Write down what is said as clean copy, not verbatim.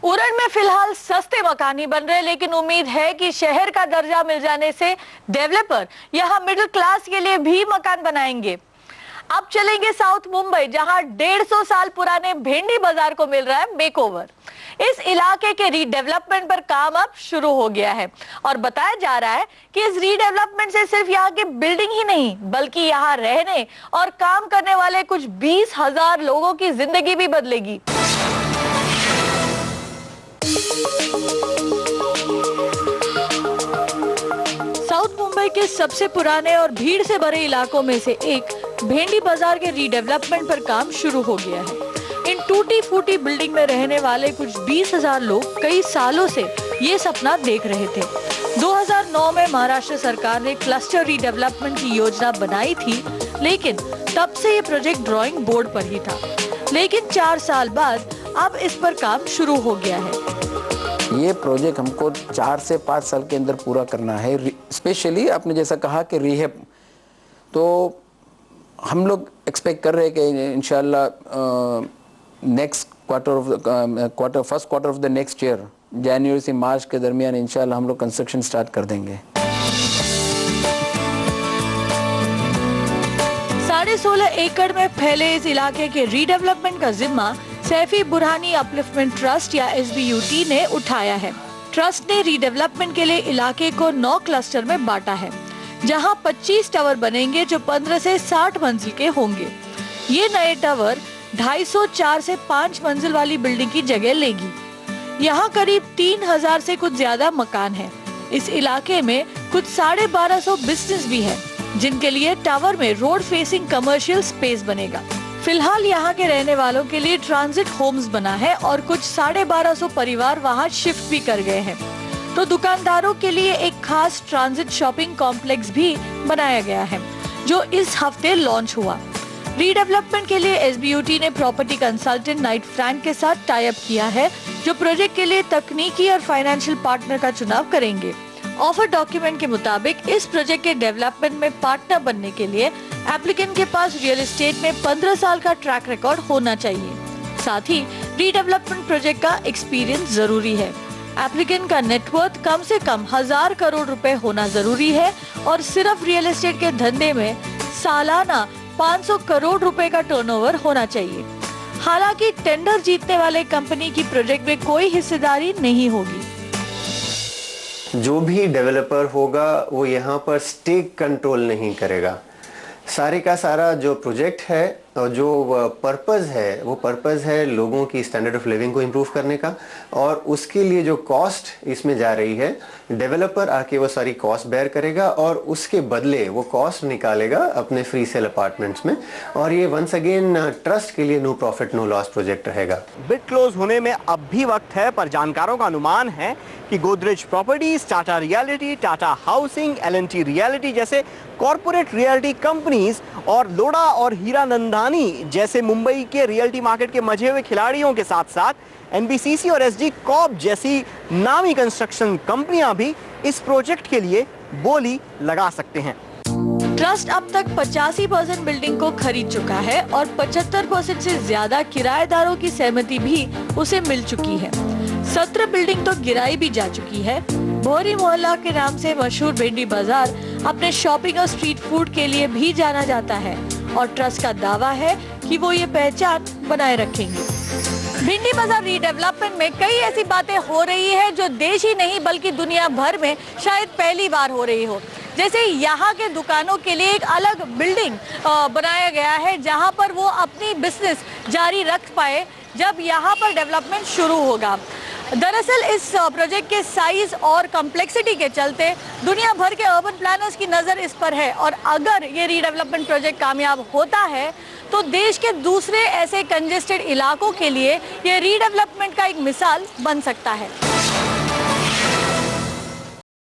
उरण में फिलहाल सस्ते मकान ही बन रहे, लेकिन उम्मीद है कि शहर का दर्जा मिल जाने से डेवलपर यहां मिडिल क्लास के लिए भी मकान बनाएंगे। अब चलेंगे साउथ मुंबई, जहां 150 साल पुराने भेंडी बाजार को मिल रहा है मेकओवर। इस इलाके के रीडेवलपमेंट पर काम अब शुरू हो गया है और बताया जा रहा है कि इस रीडेवलपमेंट से सिर्फ यहाँ की बिल्डिंग ही नहीं, बल्कि यहाँ रहने और काम करने वाले कुछ 20,000 लोगों की जिंदगी भी बदलेगी। साउथ मुंबई के सबसे पुराने और भीड़ से भरे इलाकों में से एक भेंडी बाजार के रीडेवलपमेंट पर काम शुरू हो गया है। इन टूटी फूटी बिल्डिंग में रहने वाले कुछ 20,000 लोग कई सालों से ये सपना देख रहे थे। 2009 में महाराष्ट्र सरकार ने क्लस्टर रीडेवलपमेंट की योजना बनाई थी, लेकिन तब से ये प्रोजेक्ट ड्राइंग बोर्ड पर ही था। लेकिन 4 साल बाद अब इस पर काम शुरू हो गया है। ये प्रोजेक्ट हमको 4 से 5 साल के अंदर पूरा करना है। स्पेशली आपने जैसा कहा कि रिहेब, तो हम लोग एक्सपेक्ट कर रहे हैं कि इंशाल्लाह next first quarter of the next year, जनवरी से मार्च के दरमियान इंशाल्लाह हम लोग कंस्ट्रक्शन स्टार्ट कर देंगे। 16.5 एकड़ में फैले इस इलाके के रीडेवलपमेंट का जिम्मा सैफी बुरहानी अपलिफ्टमेंट ट्रस्ट या SBUT ने उठाया है। ट्रस्ट ने रीडेवलपमेंट के लिए इलाके को 9 क्लस्टर में बांटा है, जहां 25 टावर बनेंगे जो 15 से 60 मंजिल के होंगे। ये नए टावर 250 से 5 मंजिल वाली बिल्डिंग की जगह लेगी। यहाँ करीब 3,000 से कुछ ज्यादा मकान हैं। इस इलाके में कुछ 1250 बिजनेस भी है, जिनके लिए टावर में रोड फेसिंग कमर्शियल स्पेस बनेगा। फिलहाल यहाँ के रहने वालों के लिए ट्रांजिट होम्स बना है और कुछ 1250 परिवार वहाँ शिफ्ट भी कर गए हैं। तो दुकानदारों के लिए एक खास ट्रांजिट शॉपिंग कॉम्प्लेक्स भी बनाया गया है, जो इस हफ्ते लॉन्च हुआ। रीडेवलपमेंट के लिए SBUT ने प्रॉपर्टी कंसल्टेंट नाइट फ्रैंक के साथ टाई अप किया है, जो प्रोजेक्ट के लिए तकनीकी और फाइनेंशियल पार्टनर का चुनाव करेंगे। ऑफर डॉक्यूमेंट के मुताबिक इस प्रोजेक्ट के डेवलपमेंट में पार्टनर बनने के लिए एप्लीकेंट के पास रियल एस्टेट में 15 साल का ट्रैक रिकॉर्ड होना चाहिए। साथ ही रीडेवलपमेंट प्रोजेक्ट का एक्सपीरियंस जरूरी है। एप्लीकेंट का नेटवर्थ कम से कम 1000 करोड़ रुपए होना जरूरी है और सिर्फ रियल एस्टेट के धंधे में सालाना 500 करोड़ रुपए का टर्नओवर होना चाहिए। हालांकि टेंडर जीतने वाले कंपनी की प्रोजेक्ट में कोई हिस्सेदारी नहीं होगी। जो भी डेवलपर होगा वो यहाँ पर स्टेक कंट्रोल नहीं करेगा। सारे का सारा जो प्रोजेक्ट है और जो पर्पस है, वो पर्पस है लोगों की स्टैंडर्ड ऑफ लिविंग को इम्प्रूव करने का, और उसके लिए जो कॉस्ट इसमें जा रही है, डेवलपर आके वो सारी कॉस्ट बेयर करेगा और उसके बदले वो कॉस्ट निकालेगा अपने फ्री सेल अपार्टमेंट्स में। और ये वंस अगेन ट्रस्ट के लिए no profit no loss project रहेगा। बिड क्लोज होने में अब भी वक्त है, पर जानकारों का अनुमान है कि Godrej properties, Tata reality, Tata housing, L&T reality जैसे कॉर्पोरेट रियलिटी कंपनीज और लोड़ा और हीरा नंदानी जैसे मुंबई के रियलिटी मार्केट के मजे हुए खिलाड़ियों के साथ साथ NBCC और SG कॉर्प जैसी नामी कंस्ट्रक्शन कंपनियां भी इस प्रोजेक्ट के लिए बोली लगा सकते हैं। ट्रस्ट अब तक 85% बिल्डिंग को खरीद चुका है और 75% से ज्यादा किराएदारों की सहमति भी उसे मिल चुकी है। 17 बिल्डिंग तो गिराई भी जा चुकी है। भोरी मोहल्ला के नाम से मशहूर भेंडी बाजार अपने शॉपिंग और स्ट्रीट फूड के लिए भी जाना जाता है और ट्रस्ट का दावा है कि वो ये पहचान बनाए रखेंगे। भेंडी बाजार रीडेवलपमेंट में कई ऐसी बातें हो रही है जो देश ही नहीं बल्कि दुनिया भर में शायद पहली बार हो रही हो। जैसे यहाँ के दुकानों के लिए एक अलग बिल्डिंग बनाया गया है, जहाँ पर वो अपनी बिजनेस जारी रख पाए जब यहाँ पर डेवलपमेंट शुरू होगा। दरअसल इस प्रोजेक्ट के साइज और कॉम्प्लेक्सिटी के चलते दुनिया भर के अर्बन प्लानर्स की नज़र इस पर है, और अगर ये रीडेवलपमेंट प्रोजेक्ट कामयाब होता है तो देश के दूसरे ऐसे कंजेस्टेड इलाकों के लिए ये रीडेवलपमेंट का एक मिसाल बन सकता है।